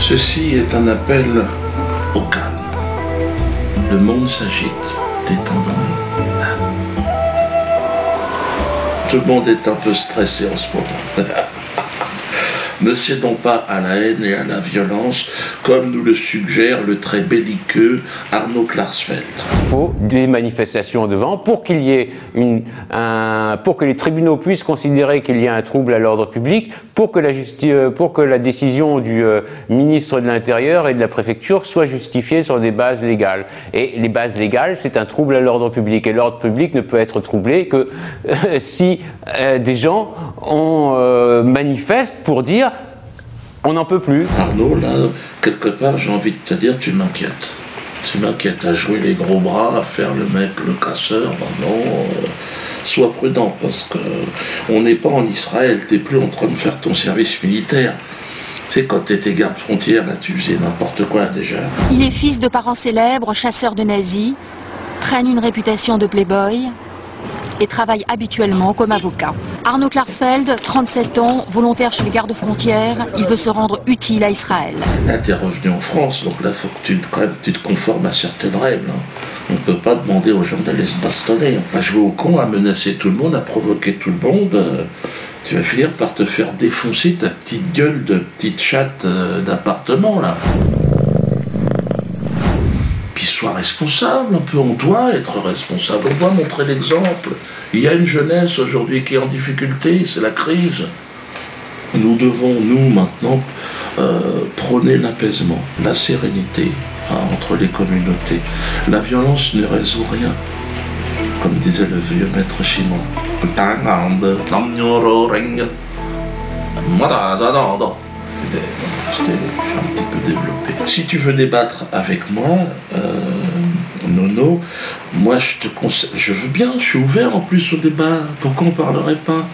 Ceci est un appel au calme. Le monde s'agite, détendons-nous. Tout le monde est un peu stressé en ce moment. Ne cédons pas à la haine et à la violence, comme nous le suggère le très belliqueux Arnaud Klarsfeld. Il faut des manifestations devant pour qu'il y ait pour que les tribunaux puissent considérer qu'il y a un trouble à l'ordre public, pour que la décision du ministre de l'Intérieur et de la préfecture soit justifiée sur des bases légales. Et les bases légales, c'est un trouble à l'ordre public. Et l'ordre public ne peut être troublé que si des gens manifestent pour dire on n'en peut plus. Arnaud, là, quelque part, j'ai envie de te dire, tu m'inquiètes. Tu m'inquiètes à jouer les gros bras, à faire le mec, le casseur. Non, sois prudent, parce que on n'est pas en Israël, t'es plus en train de faire ton service militaire. Tu sais, quand t'étais garde frontière, là, tu faisais n'importe quoi déjà. Il est fils de parents célèbres, chasseur de nazis, traîne une réputation de playboy et travaille habituellement comme avocat. Arnaud Klarsfeld, 37 ans, volontaire chez les gardes-frontières, il veut se rendre utile à Israël. Là, t'es revenu en France, donc là, il faut que tu te conformes à certaines règles. On ne peut pas demander aux gens d'aller se bastonner. À jouer au con, à menacer tout le monde, à provoquer tout le monde. Tu vas finir par te faire défoncer ta petite gueule de petite chatte d'appartement, là. Puis sois responsable un peu, on doit être responsable, on doit montrer l'exemple. Il y a une jeunesse aujourd'hui qui est en difficulté, c'est la crise. Nous devons, nous, maintenant, prôner l'apaisement, la sérénité entre les communautés. La violence ne résout rien, comme disait le vieux maître chinois. J'ai un petit peu développé. Si tu veux débattre avec moi, Nono, moi je veux bien, je suis ouvert en plus au débat. Pourquoi on ne parlerait pas?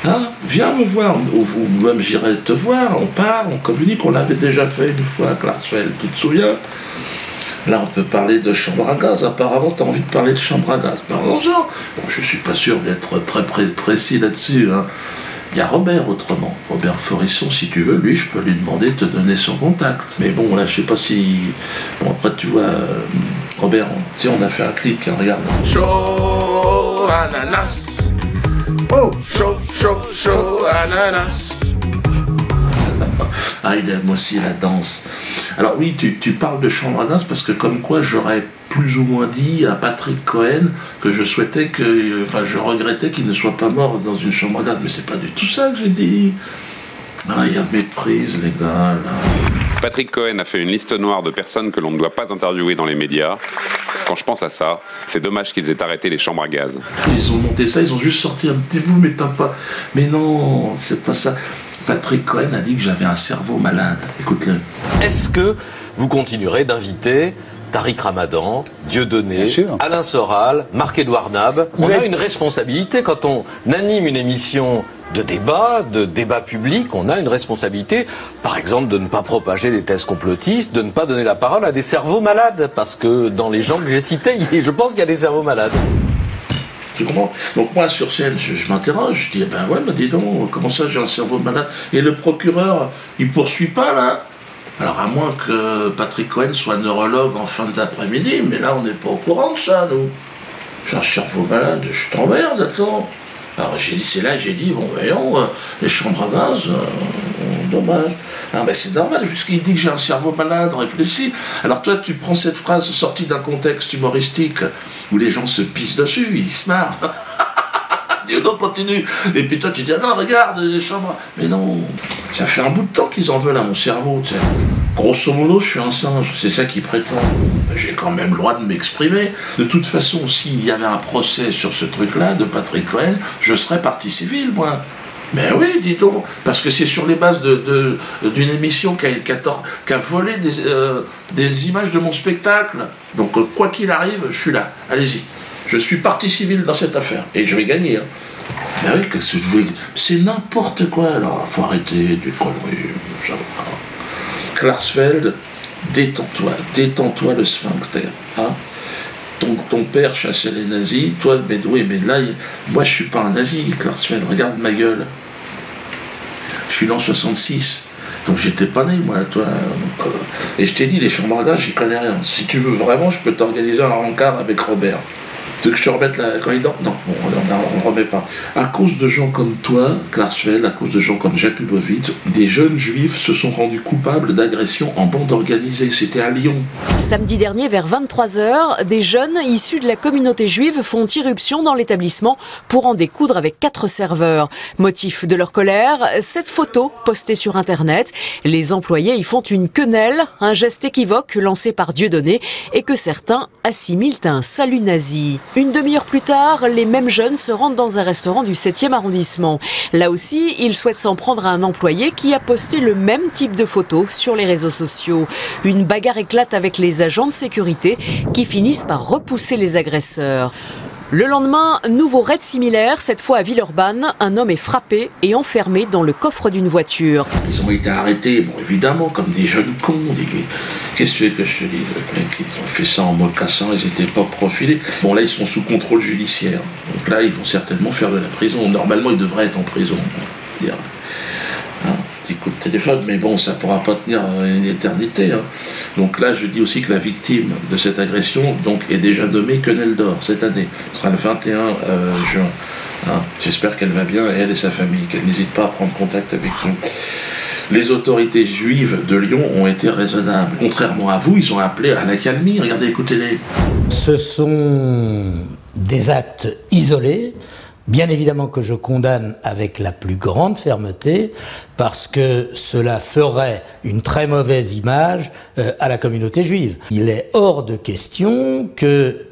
Hein? Viens me voir, ou même j'irai te voir, on parle, on communique, on l'avait déjà fait une fois à Klarsfeld, tu te souviens? Là, on peut parler de chambre à gaz. Apparemment, tu as envie de parler de chambre à gaz. Parlons-en. Bon, je ne suis pas sûr d'être très précis là-dessus. Hein. Il y a Robert autrement. Robert Forisson, si tu veux, lui, je peux lui demander de te donner son contact. Mais bon, là, je sais pas si... Bon, après, tu vois, Robert, tu sais, on a fait un clip, tiens, regarde. Chaud ananas. Oh, chaud ananas. Ah, il aime aussi la danse. Alors oui, tu parles de chambre à gaz parce que comme quoi j'aurais plus ou moins dit à Patrick Cohen que je souhaitais que... Enfin, je regrettais qu'il ne soit pas mort dans une chambre à gaz. Mais c'est pas du tout ça que j'ai dit. Ah, il y a méprise, les gars, là. Patrick Cohen a fait une liste noire de personnes que l'on ne doit pas interviewer dans les médias. Quand je pense à ça, c'est dommage qu'ils aient arrêté les chambres à gaz. Ils ont monté ça, ils ont juste sorti un petit bout, mais t'as pas... Mais non, c'est pas ça. Patrick Cohen a dit que j'avais un cerveau malade. Écoute-le. Est-ce que vous continuerez d'inviter Tariq Ramadan, Dieudonné, Alain Soral, Marc-Édouard Nab? On a une responsabilité quand on anime une émission de débat public, on a une responsabilité, par exemple, de ne pas propager les thèses complotistes, de ne pas donner la parole à des cerveaux malades, parce que dans les gens que j'ai cités, je pense qu'il y a des cerveaux malades. Tu comprends? Donc moi sur scène, je m'interroge, je dis, ben ouais, dis donc, comment ça j'ai un cerveau malade? Et le procureur, il poursuit pas là? Alors à moins que Patrick Cohen soit neurologue en fin d'après-midi, mais là on n'est pas au courant de ça, nous. J'ai un cerveau malade, je t'emmerde, attends. Alors j'ai dit, c'est là, j'ai dit, bon voyons, les chambres à gaz, dommage. Ah mais c'est normal, puisqu'il dit que j'ai un cerveau malade, réfléchis. Alors toi tu prends cette phrase sortie d'un contexte humoristique où les gens se pissent dessus, ils se marrent. Dis donc continue. Et puis toi tu dis, ah non regarde les chambres. Mais non, ça fait un bout de temps qu'ils en veulent à mon cerveau, tu sais. Grosso modo, je suis un singe, c'est ça qu'ils prétendent. J'ai quand même le droit de m'exprimer. De toute façon, s'il y avait un procès sur ce truc-là de Patrick Cohen, je serais partie civile, moi. Mais oui, dis donc, parce que c'est sur les bases d'une émission qui a volé des images de mon spectacle. Donc, quoi qu'il arrive, je suis là. Allez-y. Je suis partie civile dans cette affaire. Et je vais gagner. Hein. Mais oui, c'est n'importe quoi. Alors, faut arrêter des conneries. Ça va. Klarsfeld, détends-toi le sphincter. Hein? Ton père chassait les nazis, toi, mais oui, mais là, moi je suis pas un nazi, Klarsfeld, regarde ma gueule. Je suis né en 66. Donc j'étais pas né, moi, toi. Donc, et je t'ai dit, les chambres à gaz, j'y connais rien. Si tu veux vraiment, je peux t'organiser un rencard avec Robert. Tu veux que je te remette la corridor? Non, bon, on ne remet pas. À cause de gens comme toi, Klarsfeld, à cause de gens comme Jacques Lubowitz, des jeunes juifs se sont rendus coupables d'agressions en bande organisée. C'était à Lyon. Samedi dernier, vers 23h, des jeunes issus de la communauté juive font irruption dans l'établissement pour en découdre avec 4 serveurs. Motif de leur colère, cette photo postée sur Internet. Les employés y font une quenelle, un geste équivoque lancé par Dieudonné et que certains assimilent à un salut nazi. Une demi-heure plus tard, les mêmes jeunes se rendent dans un restaurant du 7e arrondissement. Là aussi, ils souhaitent s'en prendre à un employé qui a posté le même type de photos sur les réseaux sociaux. Une bagarre éclate avec les agents de sécurité qui finissent par repousser les agresseurs. Le lendemain, nouveau raid similaire, cette fois à Villeurbanne. Un homme est frappé et enfermé dans le coffre d'une voiture. Ils ont été arrêtés, bon évidemment, comme des jeunes cons. Qu'est-ce que tu veux que je te dise? Les mecs, ils ont fait ça en mocassin, ils n'étaient pas profilés. Bon là, ils sont sous contrôle judiciaire. Donc là, ils vont certainement faire de la prison. Normalement, ils devraient être en prison. Petit coup de téléphone, mais bon, ça ne pourra pas tenir une éternité. Hein. Donc là, je dis aussi que la victime de cette agression donc, est déjà nommée quenelle d'or cette année. Ce sera le 21 juin. Hein. J'espère qu'elle va bien, elle et sa famille, qu'elle n'hésite pas à prendre contact avec nous. Les autorités juives de Lyon ont été raisonnables. Contrairement à vous, ils ont appelé à l'accalmie. Regardez, écoutez-les. Ce sont des actes isolés. Bien évidemment que je condamne avec la plus grande fermeté parce que cela ferait une très mauvaise image à la communauté juive. Il est hors de question que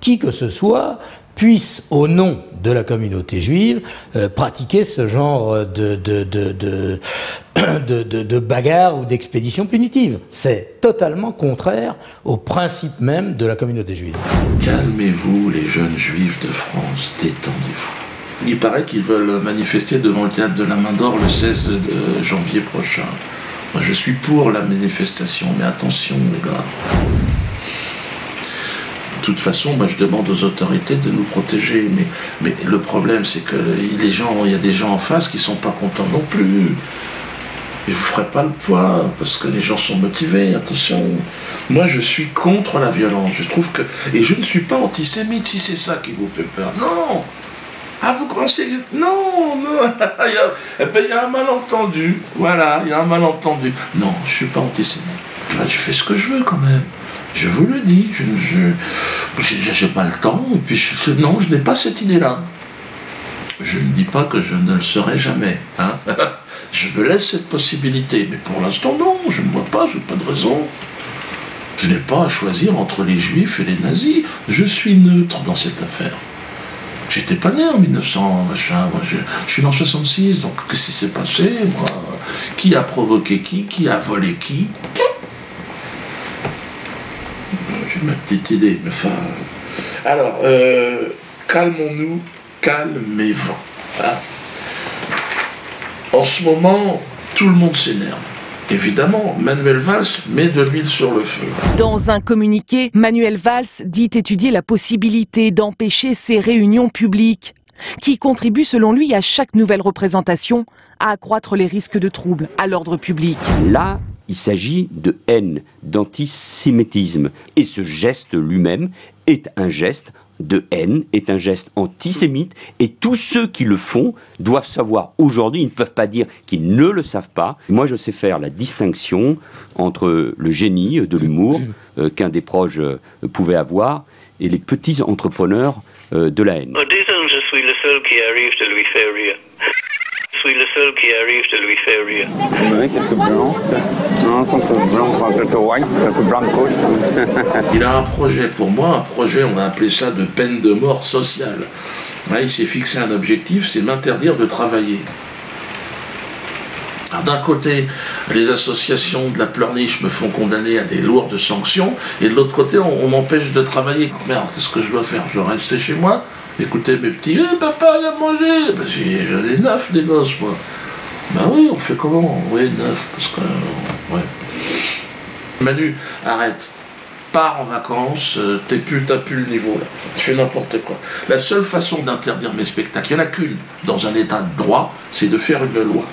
qui que ce soit puisse, au nom de la communauté juive, pratiquer ce genre de bagarre ou d'expédition punitive. C'est totalement contraire au principe même de la communauté juive. Calmez-vous, les jeunes juifs de France, détendez-vous. Il paraît qu'ils veulent manifester devant le théâtre de la Main d'Or le 16 janvier prochain. Moi, je suis pour la manifestation, mais attention, les gars. De toute façon, moi je demande aux autorités de nous protéger, mais le problème c'est que il y a des gens en face qui sont pas contents non plus. Et vous ferez pas le poids, parce que les gens sont motivés, attention. Moi je suis contre la violence, je trouve que... Et je ne suis pas antisémite si c'est ça qui vous fait peur, non. Ah, vous pensez que... Non, non, il y a un malentendu, voilà, il y a un malentendu. Non, je suis pas antisémite. Là, je fais ce que je veux quand même. Je vous le dis, je n'ai pas le temps, et puis non, je n'ai pas cette idée-là. Je ne dis pas que je ne le serai jamais. Hein. Je me laisse cette possibilité, mais pour l'instant, non, je ne vois pas, je n'ai pas de raison. Je n'ai pas à choisir entre les juifs et les nazis. Je suis neutre dans cette affaire. J'étais pas né en 1900, machin, moi je suis né en 66, donc qu'est-ce qui s'est passé, moi? Qui a provoqué qui a volé qui? J'ai ma petite idée, mais enfin... Alors, calmons-nous, calmez-vous. Hein. En ce moment, tout le monde s'énerve. Évidemment, Manuel Valls met de l'huile sur le feu. Dans un communiqué, Manuel Valls dit étudier la possibilité d'empêcher ces réunions publiques, qui contribuent selon lui à chaque nouvelle représentation à accroître les risques de troubles à l'ordre public. Là, il s'agit de haine, d'antisémitisme. Et ce geste lui-même est un geste de haine, est un geste antisémite. Et tous ceux qui le font doivent savoir aujourd'hui, ils ne peuvent pas dire qu'ils ne le savent pas. Moi, je sais faire la distinction entre le génie de l'humour qu'un des proches pouvait avoir et les petits entrepreneurs de la haine. Disons, je suis le seul qui arrive de lui faire rire. Je suis le seul qui arrive de lui faire rire. Oui, quelques blancs. Non, quelques blancs, quelques whites, quelques blancs de côte. Il a un projet pour moi, un projet, on va appeler ça de peine de mort sociale. Là, il s'est fixé un objectif, c'est m'interdire de travailler. D'un côté, les associations de la pleurniche me font condamner à des lourdes sanctions, et de l'autre côté, on m'empêche de travailler. Merde, qu'est-ce que je dois faire? Je dois rester chez moi, écouter mes petits « papa, viens manger !» Ben, j'en ai 9 des gosses, moi. Ben oui, on fait comment? Oui, 9, parce que... ouais. Manu, arrête. Pars en vacances, t'as plus le niveau, là. Tu fais n'importe quoi. La seule façon d'interdire mes spectacles, il n'y en a qu'une, dans un état de droit, c'est de faire une loi.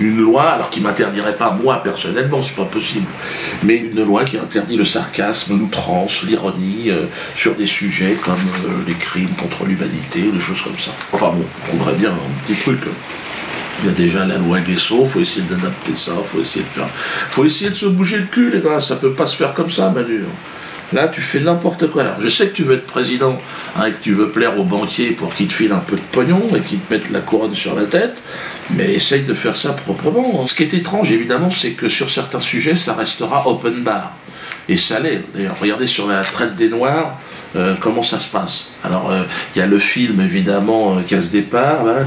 une loi, alors qui m'interdirait pas moi personnellement, c'est pas possible, mais une loi qui interdit le sarcasme, l'outrance, l'ironie sur des sujets comme les crimes contre l'humanité, des choses comme ça. Enfin bon, on trouverait bien un petit truc. Il y a déjà la loi Guesso, faut essayer d'adapter ça, faut essayer de se bouger le cul, les gars, ça peut pas se faire comme ça, Manu. Là, tu fais n'importe quoi. Alors, je sais que tu veux être président, et que tu veux plaire aux banquiers pour qu'ils te filent un peu de pognon et qu'ils te mettent la couronne sur la tête, mais essaye de faire ça proprement. Ce qui est étrange, évidemment, c'est que sur certains sujets, ça restera open bar. Et ça l'est. D'ailleurs, regardez sur la traite des Noirs, comment ça se passe. Alors, il y a le film, évidemment, Casse Départ, là.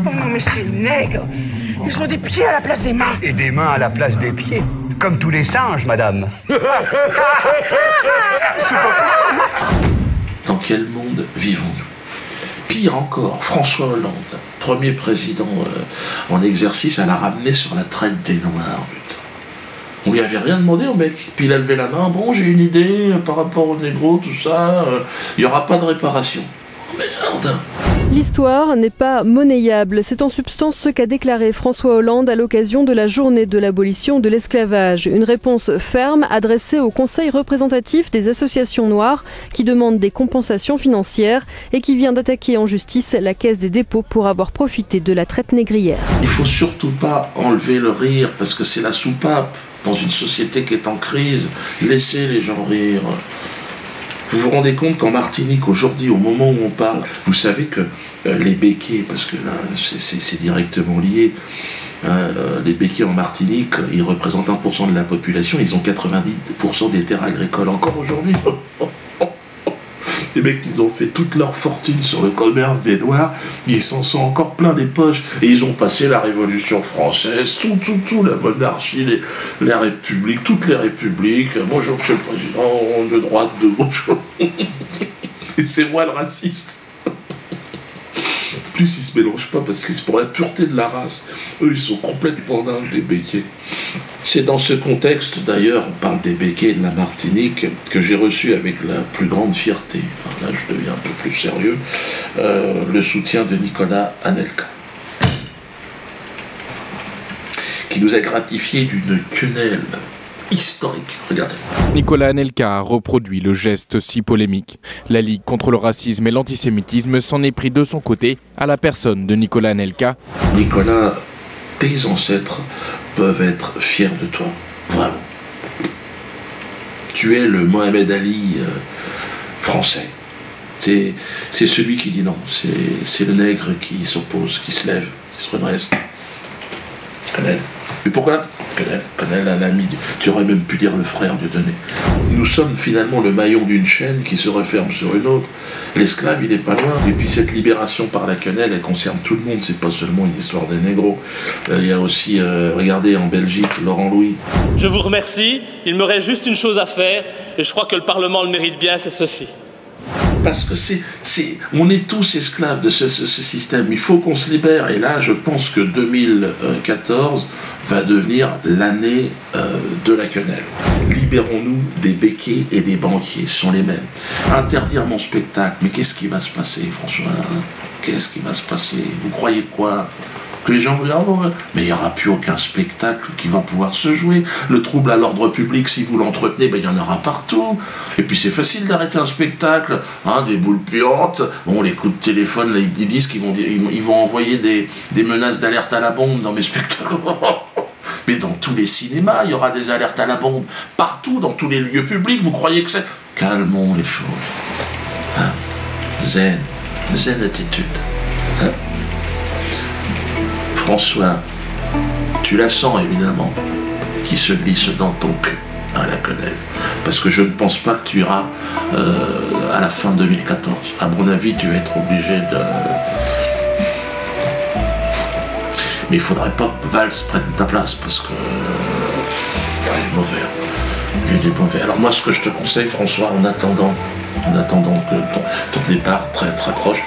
Oh, mais ces nègres, ils ont des pieds à la place des mains. Et des mains à la place des pieds. Comme tous les singes, madame. Dans quel monde vivons-nous? Pire encore, François Hollande, premier président en exercice, elle a ramené sur la traite des Noirs, putain. On lui avait rien demandé au mec. Puis il a levé la main, bon, j'ai une idée par rapport aux négros, tout ça, il n'y aura pas de réparation. Oh, merde. L'histoire n'est pas monnayable. C'est en substance ce qu'a déclaré François Hollande à l'occasion de la journée de l'abolition de l'esclavage. Une réponse ferme adressée au Conseil représentatif des associations noires qui demande des compensations financières et qui vient d'attaquer en justice la Caisse des dépôts pour avoir profité de la traite négrière. Il faut surtout pas enlever le rire parce que c'est la soupape dans une société qui est en crise. Laissez les gens rire. Vous vous rendez compte qu'en Martinique, aujourd'hui, au moment où on parle, vous savez que les béquets, parce que là, c'est directement lié, les béquets en Martinique, ils représentent 1% de la population, ils ont 90% des terres agricoles encore aujourd'hui. Les mecs, ils ont fait toute leur fortune sur le commerce des Noirs, ils s'en sont encore plein les poches, et ils ont passé la Révolution française, tout, la monarchie, les républiques, toutes les républiques. Bonjour, monsieur le président, de droite, de gauche. Et c'est moi le raciste. En plus, ils se mélangent pas parce que c'est pour la pureté de la race. Eux, ils sont complètement dingues, les béquets. C'est dans ce contexte, d'ailleurs, on parle des béquets de la Martinique, que j'ai reçu avec la plus grande fierté, là je deviens un peu plus sérieux, le soutien de Nicolas Anelka, qui nous a gratifié d'une quenelle historique. Regardez. Nicolas Anelka a reproduit le geste si polémique. La Ligue contre le racisme et l'antisémitisme s'en est pris de son côté à la personne de Nicolas Anelka. Nicolas, tes ancêtres peuvent être fiers de toi, vraiment. Tu es le Mohamed Ali français. C'est celui qui dit non, c'est le nègre qui s'oppose, qui se lève, qui se redresse. Canel. Mais pourquoi Canel, un ami, tu aurais même pu dire le frère Dieudonné. Nous sommes finalement le maillon d'une chaîne qui se referme sur une autre. L'esclave, il n'est pas loin. Et puis cette libération par la quenelle, elle concerne tout le monde. C'est pas seulement une histoire des négros. Il y a aussi, regardez, en Belgique, Laurent Louis. Je vous remercie. Il me reste juste une chose à faire. Et je crois que le Parlement le mérite bien, c'est ceci. Parce que on est tous esclaves de ce système. Il faut qu'on se libère. Et là, je pense que 2014 va devenir l'année de la quenelle. Libérons-nous des béquets et des banquiers, ce sont les mêmes. Interdire mon spectacle, mais qu'est-ce qui va se passer, François? Qu'est-ce qui va se passer? Vous croyez quoi? Que les gens vont dire, oh, mais il n'y aura plus aucun spectacle qui va pouvoir se jouer. Le trouble à l'ordre public, si vous l'entretenez, ben, il y en aura partout. Et puis c'est facile d'arrêter un spectacle, hein, des boules puantes. Bon, les coups de téléphone, là, ils disent qu'ils vont envoyer des menaces d'alerte à la bombe dans mes spectacles. Mais dans tous les cinémas, il y aura des alertes à la bombe. Partout, dans tous les lieux publics, vous croyez que c'est... Calmons les choses. Hein? Zen attitude. Hein? François, tu la sens évidemment, qui se glisse dans ton cul, hein, la quenelle. Parce que je ne pense pas que tu iras à la fin 2014. À mon avis, tu vas être obligé de... Mais il ne faudrait pas que Valls prenne ta place, parce que... il est mauvais. Il est mauvais. Alors moi, ce que je te conseille, François, en attendant que ton départ très très proche,